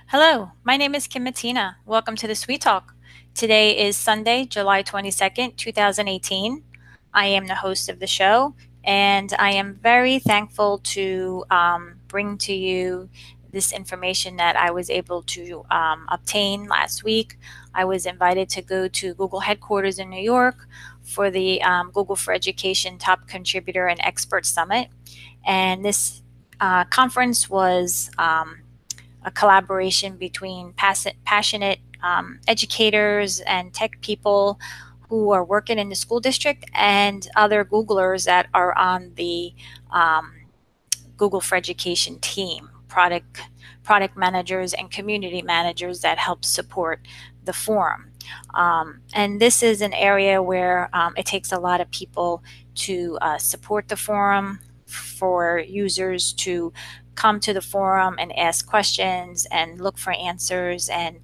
Hello, my name is Kim Matina. Welcome to the Sweet Talk. Today is Sunday, July 22nd, 2018. I am the host of the show, and I am very thankful to bring to you this information that I was able to obtain last week. I was invited to go to Google headquarters in New York for the Google for Education Top Contributor and Expert Summit. And this conference was a collaboration between passionate educators and tech people who are working in the school district and other Googlers that are on the Google for Education team, product managers and community managers that help support the forum. And this is an area where it takes a lot of people to support the forum, for users to come to the forum and ask questions and look for answers. And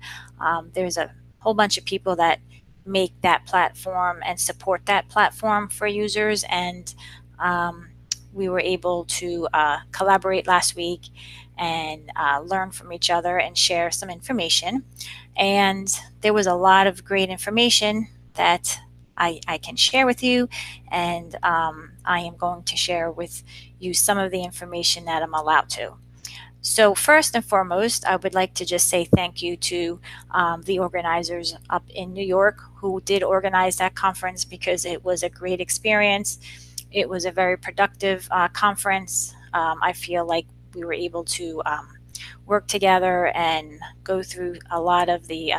there's a whole bunch of people that make that platform and support that platform for users. And we were able to collaborate last week and learn from each other and share some information. And there was a lot of great information that I can share with you, and I am going to share with you some of the information that I'm allowed to. So first and foremost, I would like to just say thank you to the organizers up in New York who did organize that conference, because it was a great experience. It was a very productive conference. I feel like we were able to work together and go through a lot of the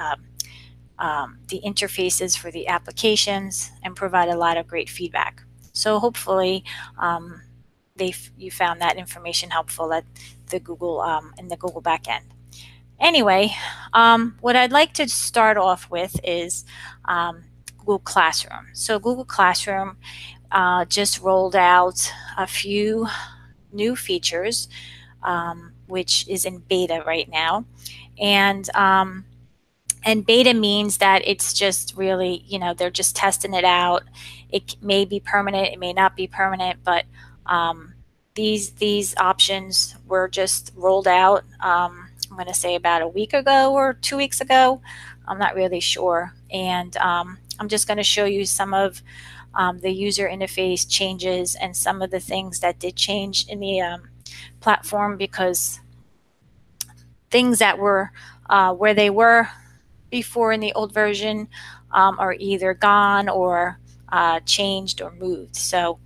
interfaces for the applications and provide a lot of great feedback. So hopefully you found that information helpful at the Google in the Google backend. Anyway, what I'd like to start off with is Google Classroom. So Google Classroom just rolled out a few new features, which is in beta right now. And beta means that it's just really, they're just testing it out. It may be permanent, it may not be permanent, but these options were just rolled out, I'm going to say about a week ago or 2 weeks ago. I'm not really sure. And I'm just going to show you some of the user interface changes and some of the things that did change in the platform, because things that were where they were before in the old version are either gone or changed or moved. So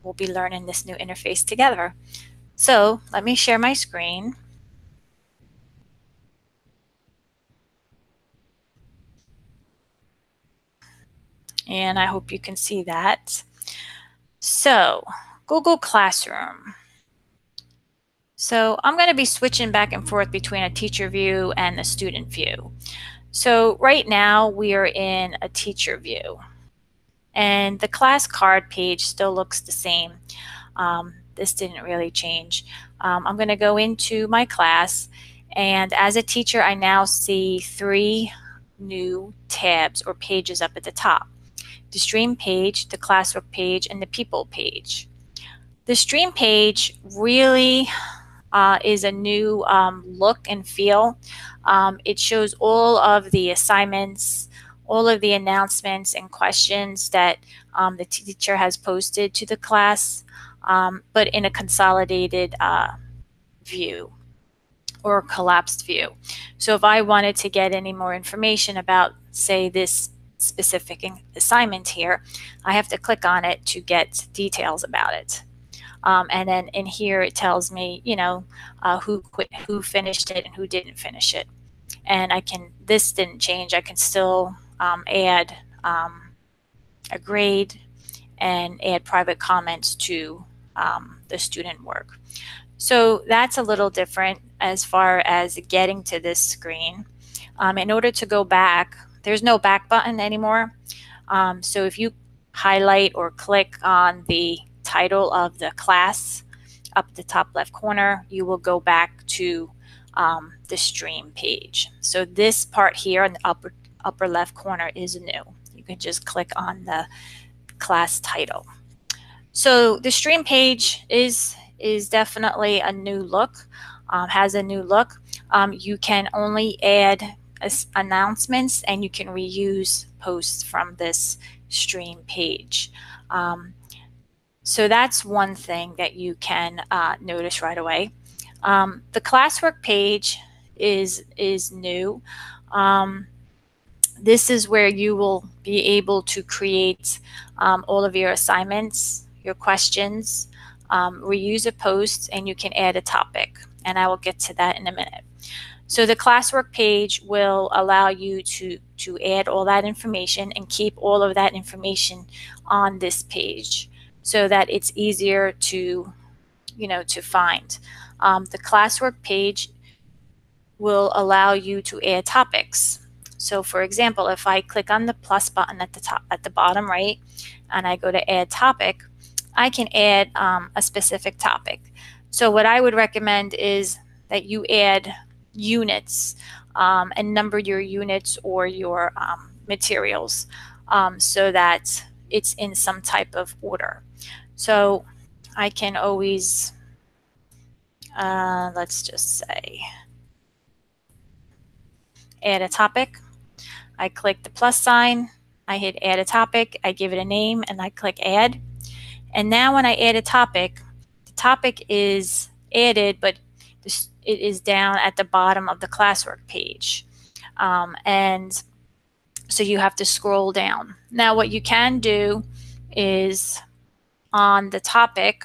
we'll be learning this new interface together. So let me share my screen. And I hope you can see that. So Google Classroom. So I'm going to be switching back and forth between a teacher view and the student view. So right now we are in a teacher view, and the class card page still looks the same. This didn't really change. I'm going to go into my class, and as a teacher I now see 3 new tabs or pages up at the top: the stream page, the classwork page, and the people page. The stream page really is a new look and feel. It shows all of the assignments, all of the announcements and questions that the teacher has posted to the class, but in a consolidated view or collapsed view. So if I wanted to get any more information about, say, this specific assignment here, I have to click on it to get details about it. And then in here it tells me, who finished it and who didn't finish it. And this didn't change. I can still add a grade and add private comments to the student work. So that's a little different as far as getting to this screen. In order to go back, there's no back button anymore. So if you highlight or click on the title of the class up the top left corner, you will go back to the stream page. So this part here in the upper left corner is new. You can just click on the class title. So the stream page is is definitely a new look, has a new look. You can only add announcements, and you can reuse posts from this stream page. So that's one thing that you can notice right away. The classwork page is new. This is where you will be able to create all of your assignments, your questions, reuse a post, and you can add a topic. And I will get to that in a minute. So the classwork page will allow you to add all that information and keep all of that information on this page so that it's easier to, to find. The classwork page will allow you to add topics. So for example, if I click on the plus button at the top, at the bottom right, and I go to add topic, I can add a specific topic. So what I would recommend is that you add units and number your units or your materials so that it's in some type of order. So I can always, let's just say, add a topic. I click the plus sign, I hit add a topic, I give it a name, and I click add. And now when I add a topic, the topic is added, but it is down at the bottom of the classwork page. And so you have to scroll down. Now what you can do is on the topic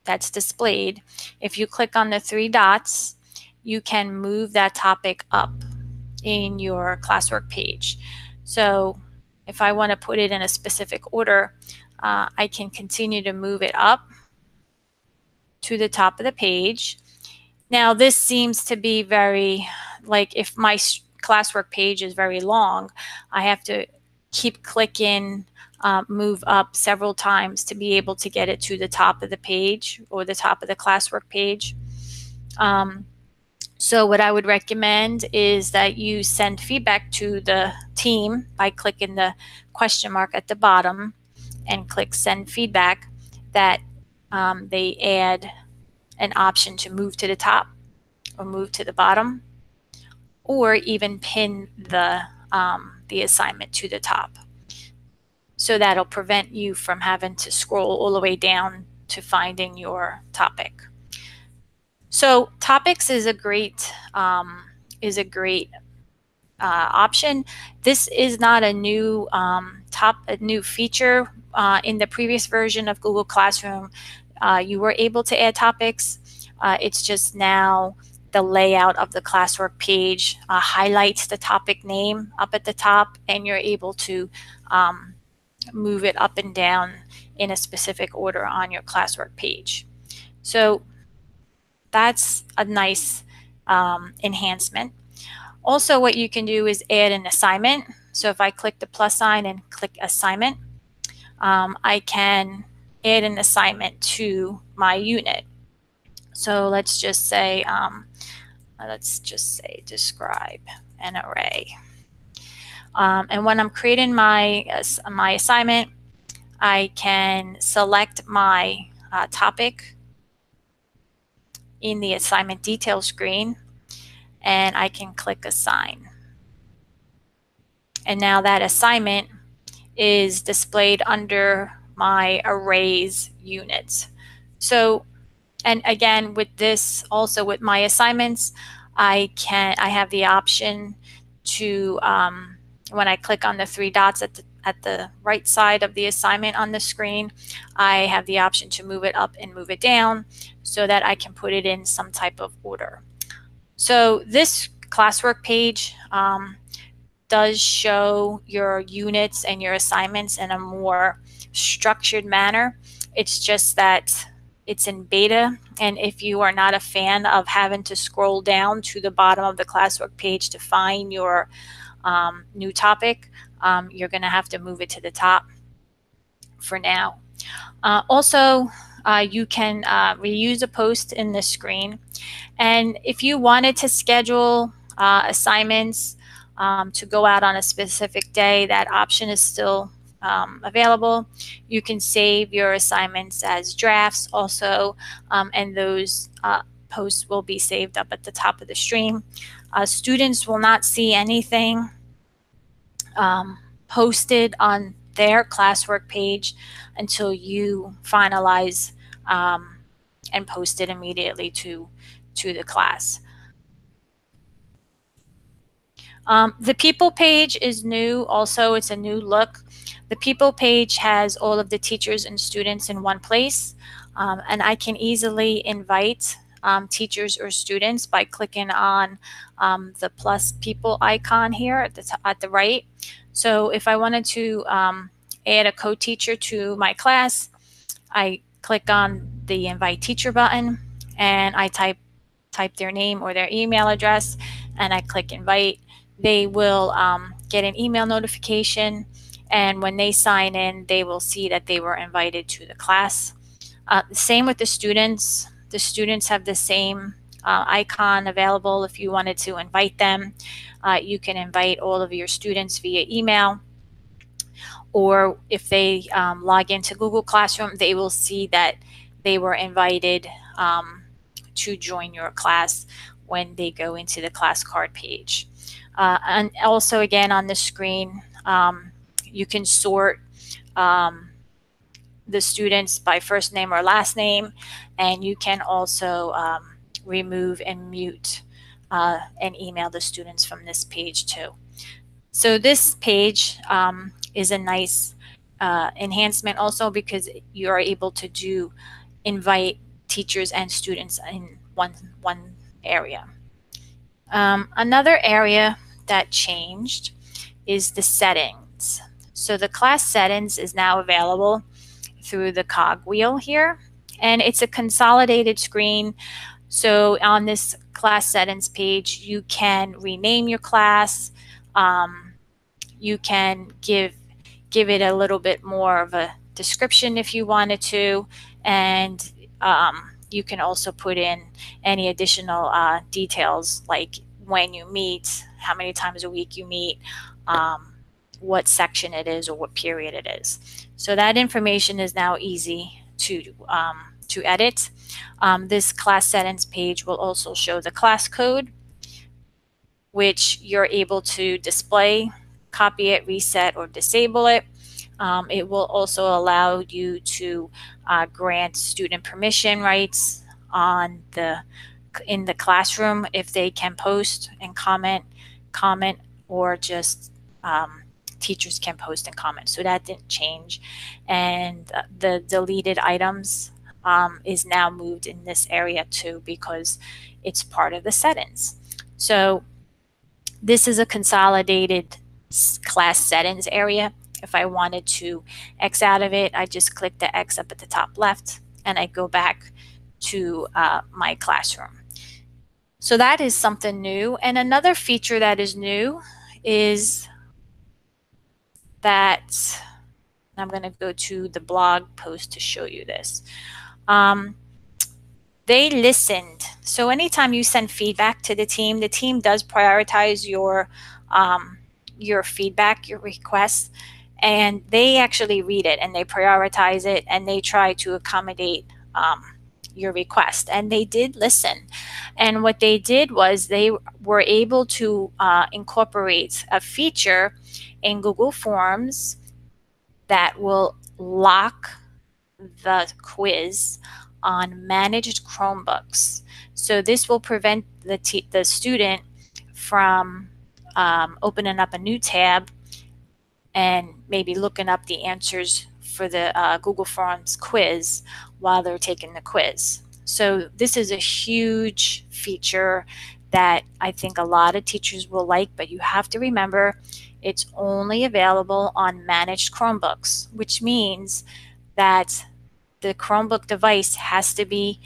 that's displayed, if you click on the three dots, you can move that topic up in your classwork page. So if I want to put it in a specific order, I can continue to move it up to the top of the page. Now this seems to be very, like if my classwork page is very long, I have to keep clicking, move up several times to be able to get it to the top of the page or the top of the classwork page. So what I would recommend is that you send feedback to the team by clicking the question mark at the bottom and click send feedback, that they add an option to move to the top or move to the bottom, or even pin the assignment to the top. So that'll prevent you from having to scroll all the way down to finding your topic. So topics is a great option. This is not a new new feature. In the previous version of Google Classroom, you were able to add topics. It's just now the layout of the classwork page highlights the topic name up at the top, and you're able to move it up and down in a specific order on your classwork page. So that's a nice enhancement. Also, what you can do is add an assignment. So if I click the plus sign and click assignment, I can add an assignment to my unit. So let's just say describe an array. And when I'm creating my assignment, I can select my topic in the assignment details screen, and I can click assign. And now that assignment is displayed under my arrays units. So, and again, with this, also with my assignments, I have the option to, when I click on the three dots at the right side of the assignment on the screen, I have the option to move it up and move it down so that I can put it in some type of order. So this classwork page does show your units and your assignments in a more structured manner. It's just that it's in beta, and if you are not a fan of having to scroll down to the bottom of the classwork page to find your new topic, you're going to have to move it to the top for now. Also, you can reuse a post in this screen, and if you wanted to schedule assignments to go out on a specific day, that option is still available. You can save your assignments as drafts also, and those posts will be saved up at the top of the stream. Students will not see anything posted on their classwork page until you finalize and post it immediately to the class. The People page is new also. It's a new look. The People page has all of the teachers and students in one place, and I can easily invite teachers or students by clicking on the plus people icon here at the right. So if I wanted to add a co-teacher to my class, I click on the invite teacher button and I type their name or their email address and I click invite. They will get an email notification, and when they sign in, they will see that they were invited to the class. Same with the students. The students have the same icon available if you wanted to invite them. You can invite all of your students via email, or if they log into Google Classroom, they will see that they were invited to join your class when they go into the class card page. And also, again, on the screen, you can sort the students by first name or last name, and you can also remove and mute and email the students from this page too. So this page is a nice enhancement also because you are able to invite teachers and students in one area. Another area that changed is the settings. So the class settings is now available through the cog wheel here, and it's a consolidated screen. So on this class settings page, you can rename your class. You can give it a little bit more of a description if you wanted to, and you can also put in any additional details like when you meet, how many times a week you meet, what section it is or what period it is. So that information is now easy to edit. This class settings page will also show the class code, which you're able to display, copy it, reset, or disable it. It will also allow you to grant student permission rights in the classroom if they can post and comment, or just teachers can post and comment. So that didn't change. And the deleted items is now moved in this area too because it's part of the settings. So this is a consolidated class settings area. If I wanted to X out of it, I just click the X up at the top left and I go back to my classroom. So that is something new. And another feature that is new is that I'm going to go to the blog post to show you this. They listened. So anytime you send feedback to the team does prioritize your feedback, your requests, and they actually read it and they prioritize it and they try to accommodate your request. And they did listen. And what they did was they were able to incorporate a feature in Google Forms that will lock the quiz on managed Chromebooks. So this will prevent the student from opening up a new tab and maybe looking up the answers for the Google Forms quiz while they're taking the quiz. So this is a huge feature that I think a lot of teachers will like, but you have to remember it's only available on managed Chromebooks, which means that the Chromebook device has to be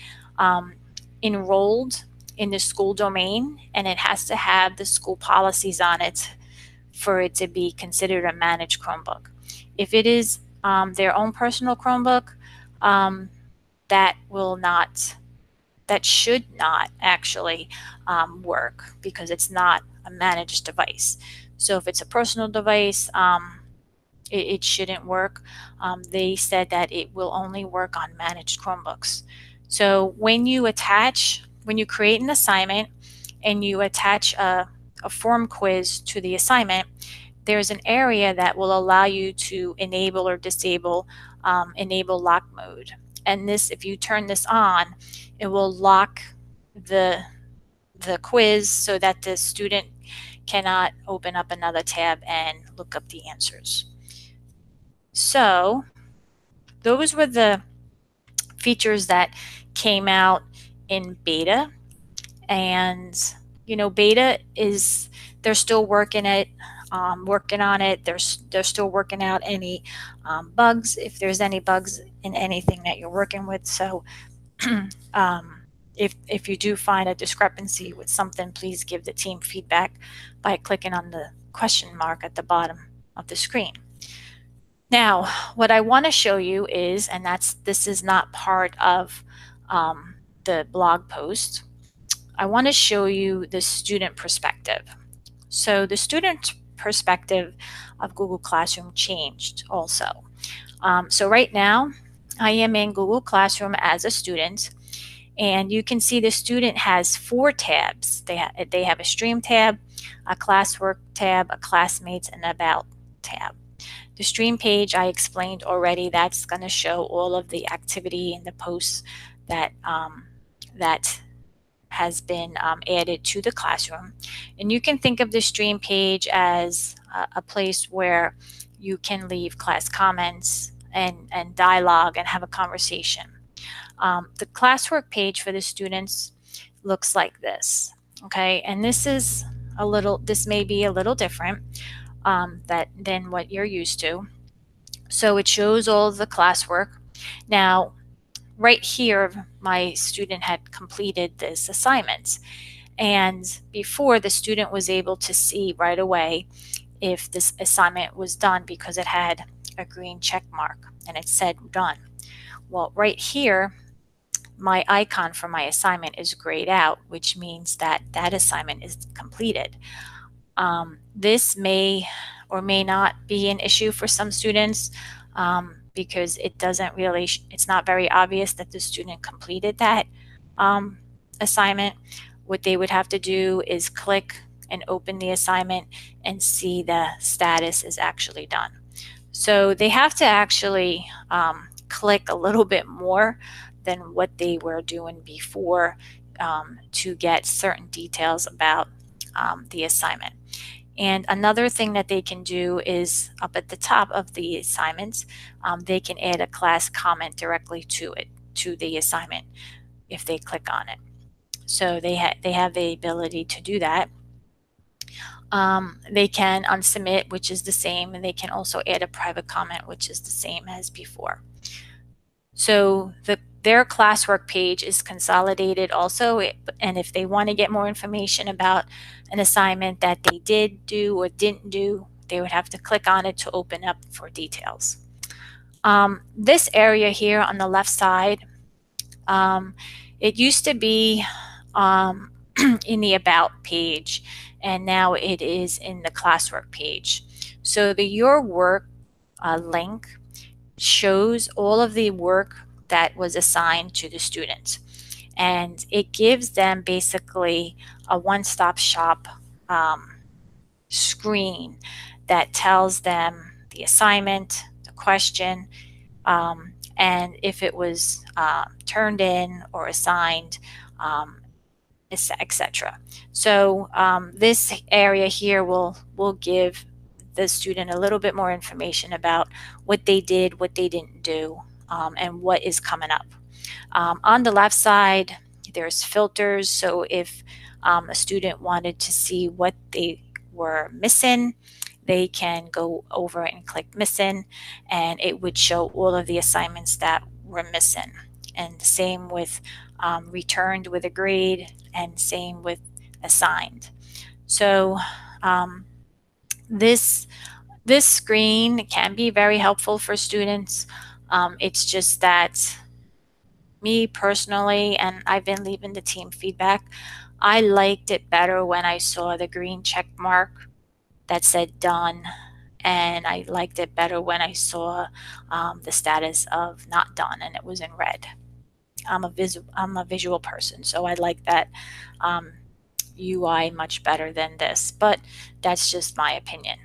enrolled in the school domain, and it has to have the school policies on it for it to be considered a managed Chromebook. If it is their own personal Chromebook, that should not actually work because it's not a managed device. So if it's a personal device, it shouldn't work. They said that it will only work on managed Chromebooks. So when you create an assignment and you attach a form quiz to the assignment, there's an area that will allow you to enable or disable enable lock mode. And this, if you turn this on, it will lock the quiz so that the student cannot open up another tab and look up the answers. So those were the features that came out in beta. And beta is, they're still working on it. They're still working out any bugs, if there's any bugs in anything that you're working with. So if you do find a discrepancy with something, please give the team feedback by clicking on the question mark at the bottom of the screen. Now, what I want to show you is, and this is not part of the blog post, I want to show you the student perspective. So the student perspective of Google Classroom changed also. So right now, I am in Google Classroom as a student, and you can see the student has 4 tabs. They have a Stream tab, a Classwork tab, a Classmates, and About tab. The Stream page I explained already. That's going to show all of the activity and the posts that has been added to the classroom. And you can think of the Stream page as a place where you can leave class comments and dialogue and have a conversation. The Classwork page for the students looks like this. Okay, and this may be a little different than what you're used to. So it shows all of the classwork. Now, right here, my student had completed this assignment. And before, the student was able to see right away if this assignment was done because it had a green check mark and it said done. Well, right here, my icon for my assignment is grayed out, which means that that assignment is completed. This may or may not be an issue for some students because it's not very obvious that the student completed that assignment. What they would have to do is click and open the assignment and see the status is actually done. So they have to actually click a little bit more than what they were doing before to get certain details about the assignment. And another thing that they can do is up at the top of the assignments, they can add a class comment directly to the assignment if they click on it. So they have the ability to do that. They can unsubmit, which is the same, and they can also add a private comment, which is the same as before. So their classwork page is consolidated also, and if they want to get more information about an assignment that they did do or didn't do, they would have to click on it to open up for details. This area here on the left side, it used to be in the About page, and now it is in the Classwork page. So the Your Work link shows all of the work that was assigned to the students, and it gives them basically a one-stop shop screen that tells them the assignment, the question, and if it was turned in or assigned, etc. So this area here will give the student a little bit more information about what they did, what they didn't do, and what is coming up. On the left side, there's filters. So if a student wanted to see what they were missing, they can go over and click missing, and it would show all of the assignments that were missing. And same with returned with a grade, and same with assigned. So this screen can be very helpful for students. It's just that me personally, and I've been leaving the team feedback, I liked it better when I saw the green check mark that said done and I liked it better when I saw the status of not done and it was in red. I'm a visual person, so I like that UI much better than this, but that's just my opinion.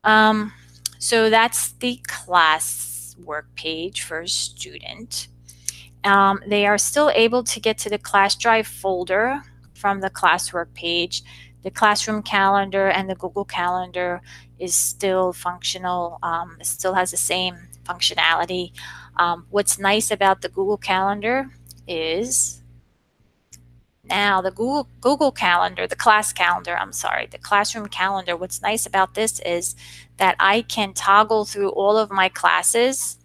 Um, so that's the classwork page for a student. They are still able to get to the class drive folder from the classwork page. The classroom calendar and the Google Calendar is still functional. It still has the same functionality. What's nice about the Google Calendar is now the Google Calendar, the class calendar, I'm sorry, the classroom calendar. What's nice about this is that I can toggle through all of my classes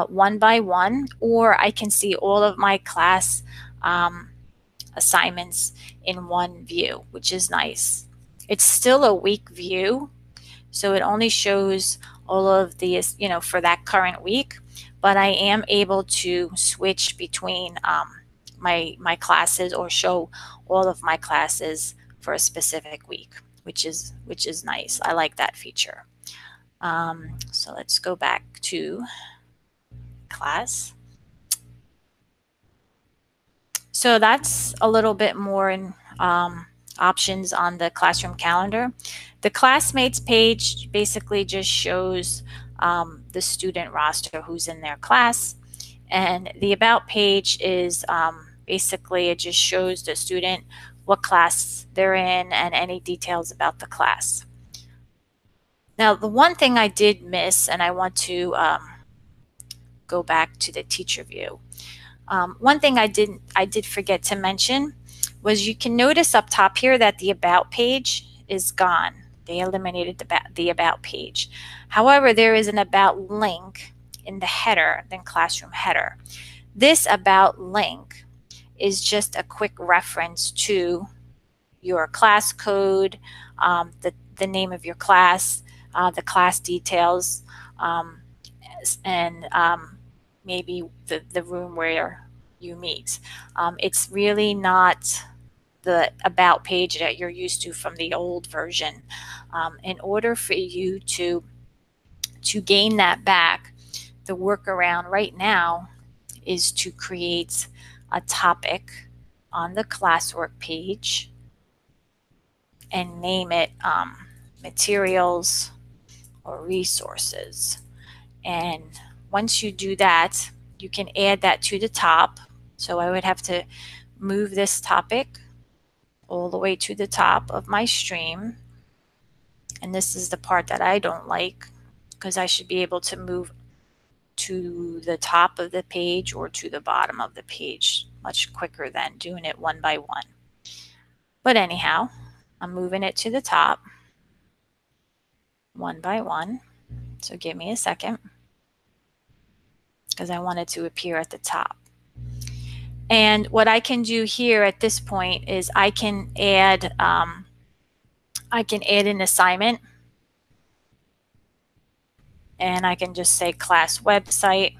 one by one, or I can see all of my class assignments in one view, which is nice. It's still a week view, so it only shows all of the, for that current week, but I am able to switch between my classes or show all of my classes for a specific week, which is nice. I like that feature. So let's go back to class. So that's a little bit more in options on the classroom calendar. The classmates page basically just shows the student roster, who's in their class. And the about page is basically it just shows the student what class they're in and any details about the class. Now, the one thing I did miss, and I want to go back to the teacher view. One thing I did forget to mention was you can notice up top here that the about page is gone. They eliminated the about page. However, there is an about link in the header, then classroom header. This about link is just a quick reference to your class code, the name of your class, the class details, and maybe the room where you meet. It's really not the about page that you're used to from the old version. In order for you to gain that back, the workaround right now is to create a topic on the classwork page and name it materials or resources. And once you do that, you can add that to the top. So I would have to move this topic all the way to the top of my stream. And this is the part that I don't like, because I should be able to move to the top of the page or to the bottom of the page much quicker than doing it one by one. But anyhow, I'm moving it to the top one by one. So give me a second, because I want it to appear at the top. And what I can do here at this point is I can add an assignment, and I can just say class website,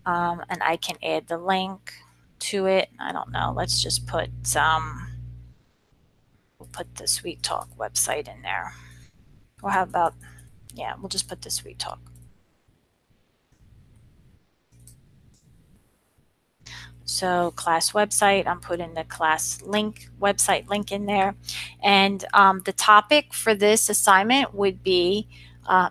and I can add the link to it. I don't know. Let's just put we'll put the Sweet Talk website in there. Or how about, yeah, we'll just put the Sweet Talk. So class website, I'm putting the class link, website link in there. And the topic for this assignment would be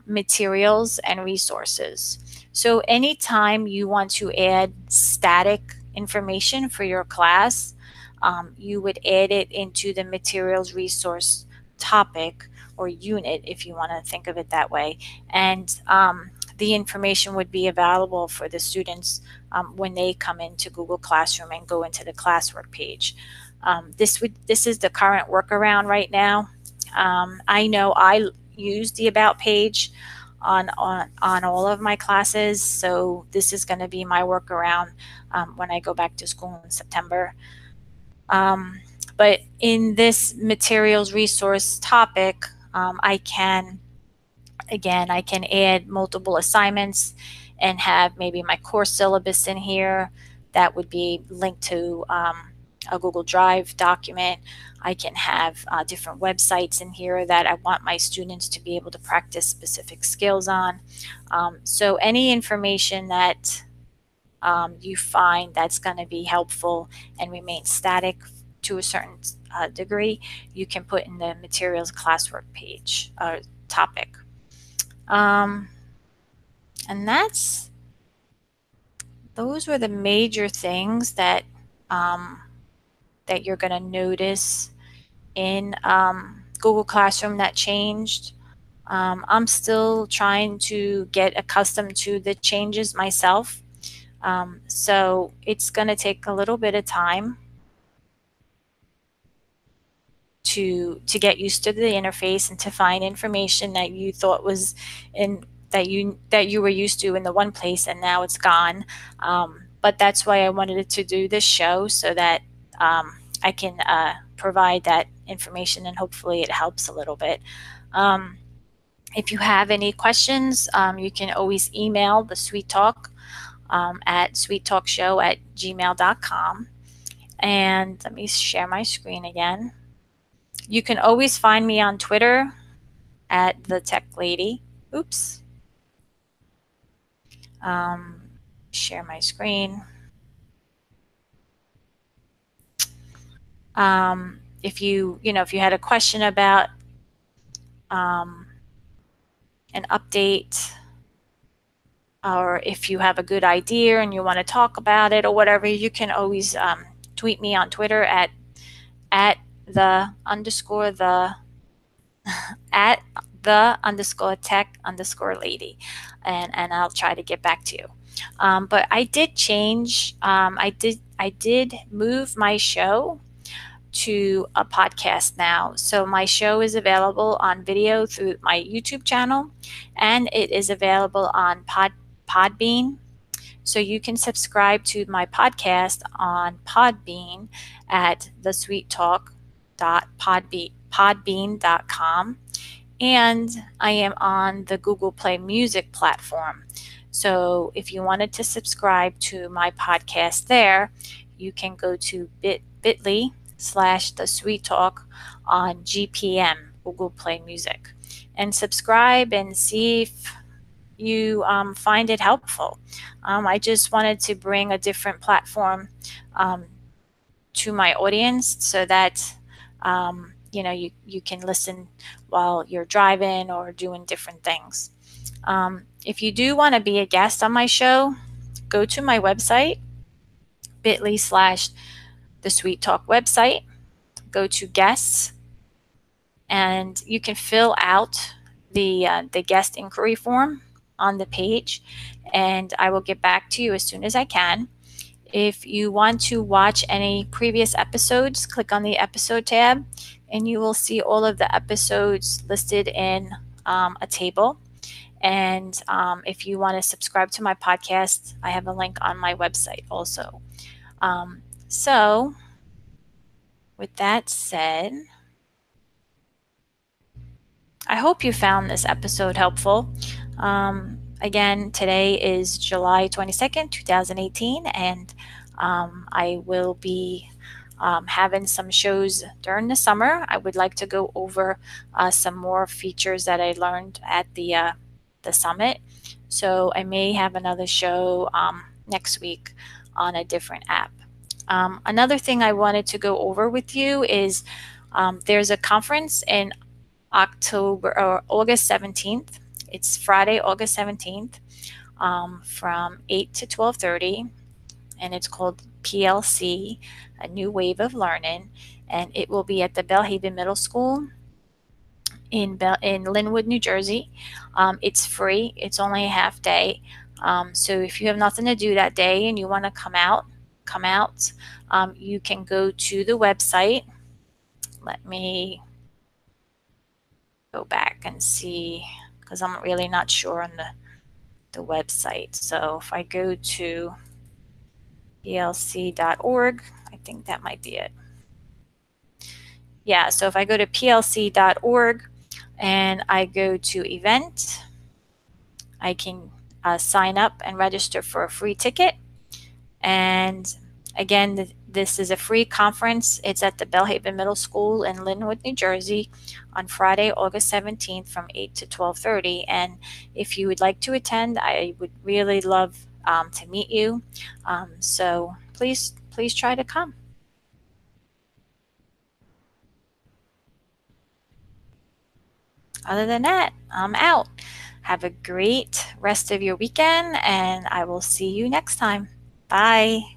materials and resources. So anytime you want to add static information for your class, you would add it into the materials resource topic or unit, if you want to think of it that way. And the information would be available for the students when they come into Google Classroom and go into the classwork page. This is the current workaround right now. I know I use the about page on all of my classes, so this is going to be my workaround when I go back to school in September. But in this materials resource topic, I can add multiple assignments and have maybe my course syllabus in here that would be linked to a Google Drive document. I can have different websites in here that I want my students to be able to practice specific skills on. So any information that you find that's going to be helpful and remain static to a certain degree, you can put in the materials classwork page topic. And those were the major things that that you're going to notice in Google Classroom that changed. I'm still trying to get accustomed to the changes myself. So it's going to take a little bit of time to get used to the interface and to find information that you thought was in that you were used to in the one place, and now it's gone. But that's why I wanted to do this show, so that I can provide that information, and hopefully it helps a little bit. If you have any questions, you can always email the Sweet Talk at sweettalkshow@gmail.com. And let me share my screen again. You can always find me on Twitter at the Tech Lady. Oops. Share my screen. If you had a question about an update, or if you have a good idea and you want to talk about it or whatever, you can always tweet me on Twitter at the _tech_lady, and I'll try to get back to you. But I did change. I did move my show to a podcast now. So my show is available on video through my YouTube channel, and it is available on Podbean. So you can subscribe to my podcast on Podbean at thesweettalk.podbean.com. And I am on the Google Play Music platform. So if you wanted to subscribe to my podcast there, you can go to bit.ly/thesweettalk on GPM, Google Play Music, and subscribe and see if you find it helpful. I just wanted to bring a different platform to my audience, so that you can listen while you're driving or doing different things. If you do want to be a guest on my show, go to my website, bit.ly/thesweettalk website, go to guests, and you can fill out the guest inquiry form on the page, and I will get back to you as soon as I can. If you want to watch any previous episodes, click on the episode tab, and you will see all of the episodes listed in a table. And if you want to subscribe to my podcast, I have a link on my website also. So with that said, I hope you found this episode helpful. Again, today is July 22nd, 2018, and I will be having some shows during the summer. I would like to go over some more features that I learned at the summit. So I may have another show next week on a different app. Another thing I wanted to go over with you is there's a conference in August 17th. It's Friday, August 17th, from 8 to 12:30, and it's called PLC, A New Wave of Learning, and it will be at the Bellhaven Middle School in Linwood, New Jersey. It's free. It's only a half day. So if you have nothing to do that day and you want to come out. You can go to the website. Let me go back and see, because I'm really not sure on the website. So if I go to plc.org, I think that might be it. Yeah, so if I go to plc.org and I go to event, I can sign up and register for a free ticket. And again, This is a free conference. It's at the Bellhaven Middle School in Linwood, New Jersey on Friday, August 17th from 8 to 12:30. And if you would like to attend, I would really love to meet you. So please try to come. Other than that, I'm out. Have a great rest of your weekend, and I will see you next time. Bye.